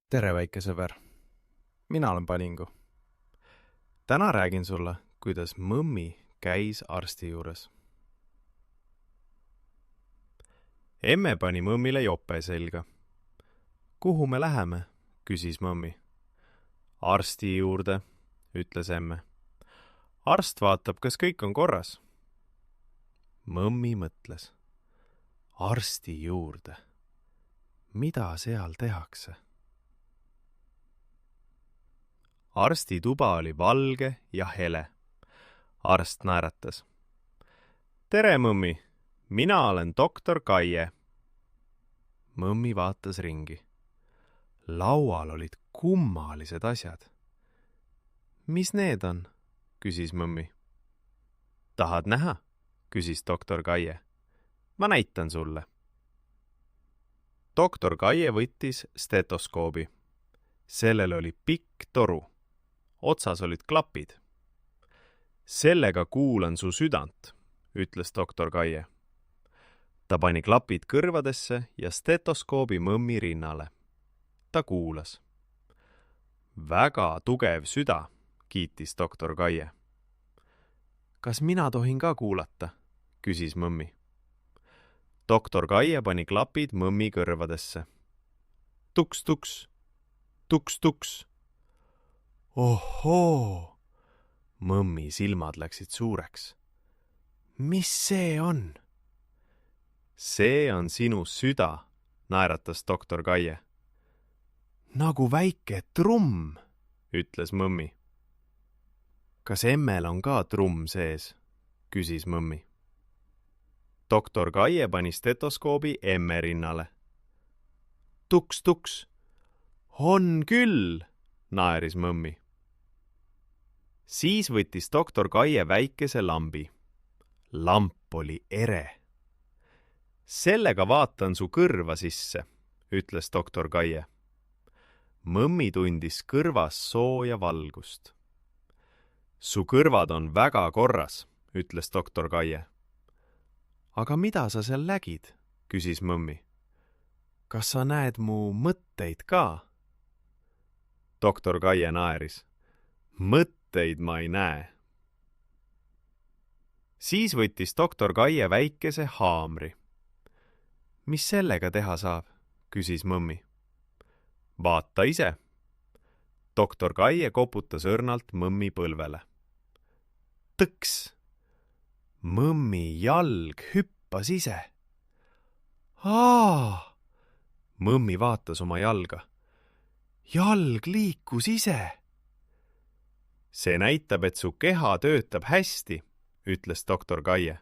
Tere, väike sõber. Mina olen Paningu. Täna räägin sulle, kuidas mõmmi käis arsti juures. Emme pani mõmmile jope selga. Kuhu me läheme, küsis mõmmi. Arsti juurde, ütles emme. Arst vaatab, kas kõik on korras. Mõmmi mõtles. Arsti juurde. Mida seal tehakse? Arsti tuba oli valge ja hele. Arst naeratas. Tere, mõmmi. Mina olen doktor Kaie. Mõmmi vaatas ringi. Laual olid kummalised asjad. Mis need on? Küsis mõmmi. Tahad näha? Küsis doktor Kaie. Ma näitan sulle. Doktor Kaie võttis stetoskoobi. Sellel oli pikk toru. Otsas olid klapid. Sellega kuulan su südant, ütles doktor Kaie. Ta pani klapid kõrvadesse ja stetoskoobi mõmmi rinnale. Ta kuulas. Väga tugev süda, kiitis doktor Kaie. Kas mina tohin ka kuulata? Küsis mõmmi. Doktor Kaie pani klapid mõmmi kõrvadesse. Tuks, tuks, tuks, tuks. Ohoo! Mõmmi silmad läksid suureks. Mis see on? See on sinu süda, naeratas doktor Kaie. Nagu väike trumm, ütles mõmmi. Kas emmel on ka trumm sees? Küsis mõmmi. Doktor Kaie pani stetoskoobi emme rinnale. Tuks, tuks. On küll, naeris mõmmi. Siis võttis doktor Kaie väikese lambi. Lamp oli ere. Sellega vaatan su kõrva sisse, ütles doktor Kaie. Mõmmi tundis kõrvas sooja valgust. Su kõrvad on väga korras, ütles doktor Kaie. Aga mida sa seal nägid? Küsis mõmmi. Kas sa näed mu mõtteid ka? Doktor Kaie naeris. Mõtteid ma ei näe. Siis võttis doktor Kaie väikese haamri. Mis sellega teha saab? Küsis mõmmi. Vaata ise. Doktor Kaie koputas õrnalt mõmmi põlvele. Tõks! Mõmmi jalg hüppas ise. Mõmmi vaatas oma jalga. Jalg liikus ise. See näitab, et su keha töötab hästi, ütles doktor Kaie.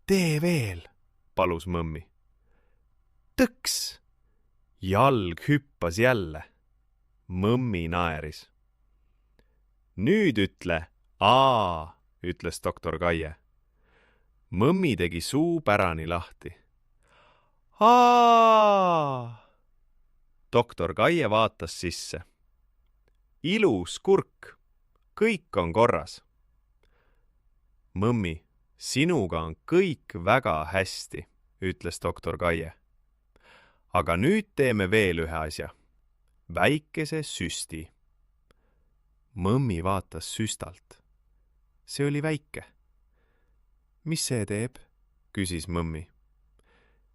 Tee veel, palus mõmmi. Tõks! Jalg hüppas jälle. Mõmmi naeris. Nüüd ütle aa, ütles doktor Kaie. Mõmmi tegi suu pärani lahti. Aa! Doktor Kaie vaatas sisse. Ilus kurk, kõik on korras. Mõmmi, sinuga on kõik väga hästi, ütles doktor Kaie. Aga nüüd teeme veel ühe asja. Väikese süsti. Mõmmi vaatas süstalt. See oli väike. Mis see teeb? Küsis mõmmi.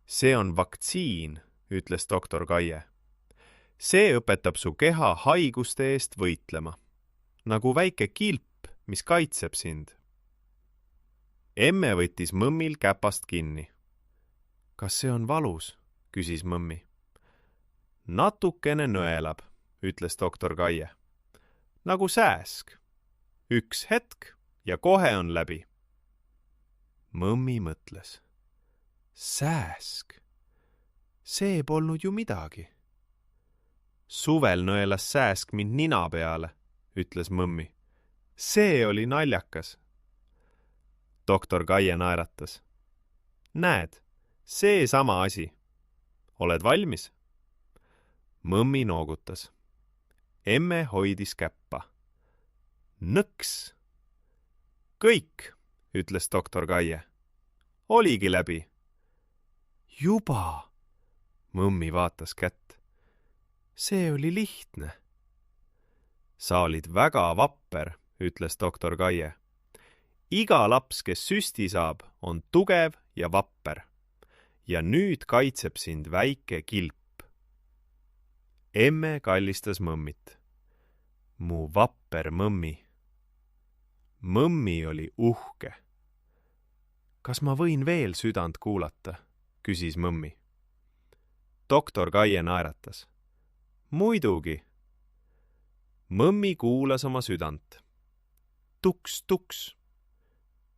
See on vaktsiin, ütles doktor Kaie. See õpetab su keha haiguste eest võitlema. Nagu väike kilp, mis kaitseb sind. Emme võttis mõmmil käpast kinni. Kas see on valus? Küsis mõmmi. Natukene nõelab, ütles doktor Kaie. Nagu sääsk. Üks hetk ja kohe on läbi. Mõmmi mõtles. Sääsk? See polnud ju midagi. Suvel nõelas sääsk mind nina peale, ütles mõmmi. See oli naljakas. Doktor Kaie naeratas. Näed, see sama asi. Oled valmis? Mõmmi noogutas. Emme hoidis käppa. Nõks! Kõik, ütles doktor Kaie. Oligi läbi. Juba! Mõmmi vaatas kätt. see oli lihtne. Sa olid väga vapper, ütles doktor Kaie. Iga laps, kes süsti saab, on tugev ja vapper. Ja nüüd kaitseb sind väike kilp. Emme kallistas mõmmit. Mu vapper mõmmi. Mõmmi oli uhke. Kas ma võin veel südant kuulata? Küsis mõmmi. Doktor Kaie naeratas. Muidugi. Mõmmi kuulas oma südant. Tuks, tuks.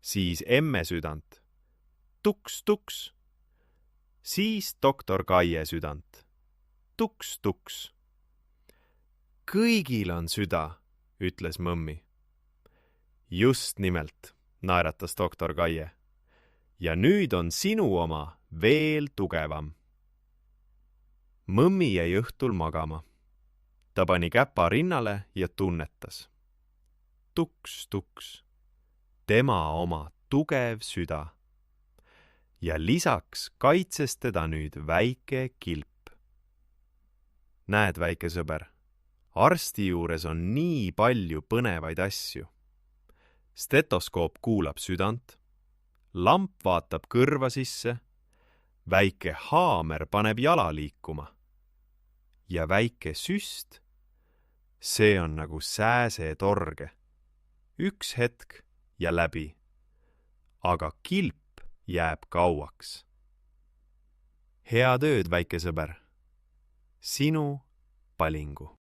Siis emme südant. Tuks, tuks. Siis doktor Kaie südant. Tuks, tuks. Kõigil on süda, ütles mõmmi. Just nimelt, naeratas doktor Kaie. Ja nüüd on sinu oma veel tugevam. Mõmmi jäi õhtul magama. Ta pani käpa rinnale ja tunnetas. Tuks, tuks. Tema oma tugev süda. Ja lisaks kaitses teda nüüd väike kilp. Näed, väike sõber, arsti juures on nii palju põnevaid asju. Stetoskoop kuulab südant, lamp vaatab kõrva sisse, väike haamer paneb jala liikuma. Ja väike süst, see on nagu sääsetorge. Üks hetk ja läbi. Aga kilp jääb kauaks. Head ööd, väike sõber. Sinu Palingu.